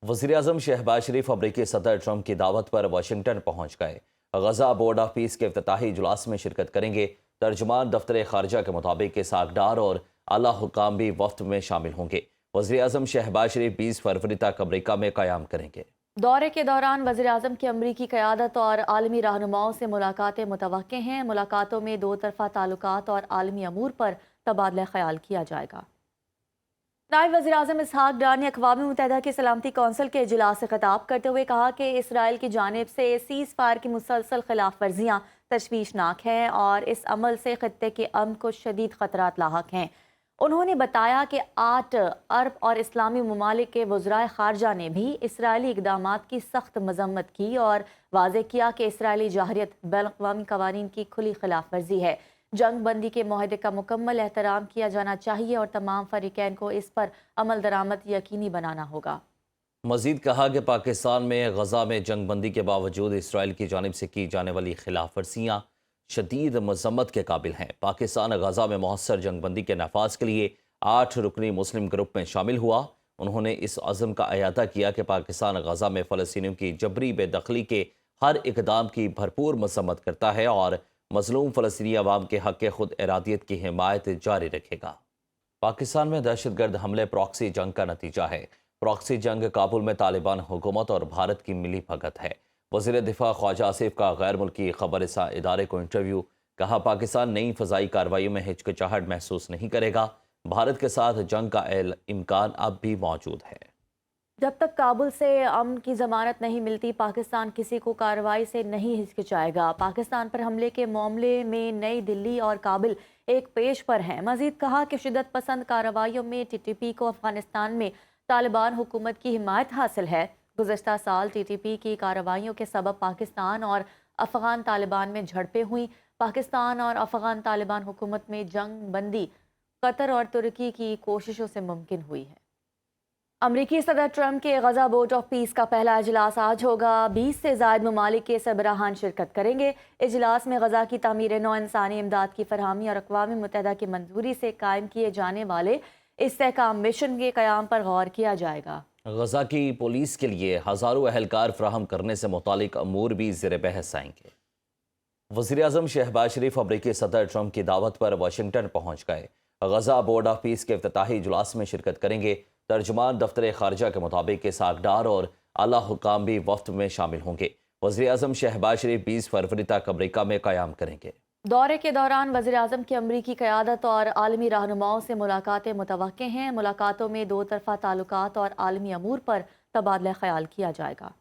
वज़ीर-ए-आज़म शहबाज शरीफ अमरीकी सदर ट्रंप की दावत पर वाशिंगटन पहुंच गए। गजा बोर्ड ऑफ पीस के इफ्तिताही इजलास में शिरकत करेंगे। तर्जुमान दफ्तर खारजा के मुताबिक सागडार और आला हुकाम भी वफ्द में शामिल होंगे। वज़ीर-ए-आज़म शहबाज शरीफ 20 फरवरी तक अमरीका में क़याम करेंगे। दौरे के दौरान वज़ीर-ए-आज़म की अमरीकी क़यादत और आलमी रहनुमाओं से मुलाकातें मुतवक्के हैं। मुलाकातों में दो तरफ़ा ताल्लुकात और आलमी अमूर पर तबादला ख्याल किया जाएगा। नायब वज़ीर-ए-आज़म इसहाक डार ने अक़वाम मुत्तहिदा की सलामती कौंसिल के इजलास से खिताब करते हुए कहा कि इसराइल की जानिब से सीज़ फायर की मुसलसल खिलाफ वर्जियाँ तशवीशनाक हैं और इस अमल से खत्ते के अमन को शदीद ख़तरात लाहक हैं। उन्होंने बताया कि 8 अरब और इस्लामी ममालिक के वज़राए ख़ारजा ने भी इसराइली इक़दामात की सख्त मज़म्मत की और वाज़ेह किया कि इसराइली जाहरियत बैनुल-अक़वामी क़वानीन की खुली खिलाफ वर्जी है। जंग बंदी के मुआहदे का मुकम्मल एहतराम किया जाना चाहिए और तमाम फ़रीक़ैन को इस पर अमल दरामद यकीनी बनाना होगा। मज़ीद कहा कि पाकिस्तान में गजा में जंग बंदी के बावजूद इसराइल की जानिब से की जाने वाली खिलाफ वर्जियाँ शदीद मज़म्मत के काबिल हैं। पाकिस्तान गजा में मौसर जंग बंदी के नफाज के लिए 8 रुकनी मुस्लिम ग्रुप में शामिल हुआ। उन्होंने इस अज़म का अयादा किया कि पाकिस्तान गजा में फ़लस्तीनियों की जबरी बेदखली के हर इक़दाम की भरपूर मज़म्मत करता है और मज़लूम फ़लस्तीनी अवाम के हक़ खुद इरादियत की हिमायत जारी रखेगा। पाकिस्तान में दहशतगर्द हमले प्रॉक्सी जंग का नतीजा है। प्रॉक्सी जंग काबुल में तालिबान हुकूमत और भारत की मिली भगत है। वज़ीर दिफा ख्वाजा आसिफ का गैर मुल्की खबरसां इदारे को इंटरव्यू। कहा, पाकिस्तान नई फ़ज़ाई कार्रवाइयों में हिचकिचाहट महसूस नहीं करेगा। भारत के साथ जंग का इम्कान अब भी मौजूद है। जब तक काबुल से अमन की ज़मानत नहीं मिलती, पाकिस्तान किसी को कार्रवाई से नहीं हिचकिचाएगा। पाकिस्तान पर हमले के मामले में नई दिल्ली और काबुल एक पेश पर हैं। मज़ीद कहा कि शिद्दत पसंद कार्रवाइयों में TTP को अफगानिस्तान में तालिबान हुकूमत की हिमायत हासिल है। गुज़श्ता साल TTP की कार्रवाइयों के सबब पाकिस्तान और अफ़गान तालिबान में झड़पें हुई। पाकिस्तान और अफ़गान तालिबान हुकूमत में जंग बंदी कतर और तुर्की की कोशिशों से मुमकिन हुई है। अमरीकी सदर ट्रंप के गजा बोर्ड ऑफ पीस का पहला इजलास आज होगा। 20 से ज़ायद ममालिक के सरबराहान शिरकत करेंगे। इजलास में गजा की तामीर नौ इंसानी इमदाद की फरहमी और अक़वाम मुत्तहिदा की मंजूरी से कायम किए जाने वाले इस्तेहकाम मिशन के क़याम पर गौर किया जाएगा। गजा की पुलिस के लिए हज़ारों अहलकार फ्राहम करने से मुतालिक अमूर भी ज़ेर बहस आएंगे। वज़ीर-ए-आज़म शहबाज शरीफ अमरीकी सदर ट्रंप की दावत पर वाशिंगटन पहुंच गए। गजा बोर्ड ऑफ पीस के इफ्तिताही इजलास में शिरकत करेंगे। तर्जुमान दफ्तर खारजा के मुताबिक सागडार और आला हुकाम भी वफ्द में शामिल होंगे। वज़ीर-ए-आज़म शहबाज शरीफ 20 फरवरी तक अमरीका में क़याम करेंगे। दौरे के दौरान वज़ीर-ए-आज़म की अमरीकी क़यादत और आलमी रहनुमाओं से मुलाकातें मुतवक्के हैं। मुलाकातों में दो तरफ़ा ताल्लुकात और आलमी अमूर पर तबादला ख्याल किया जाएगा।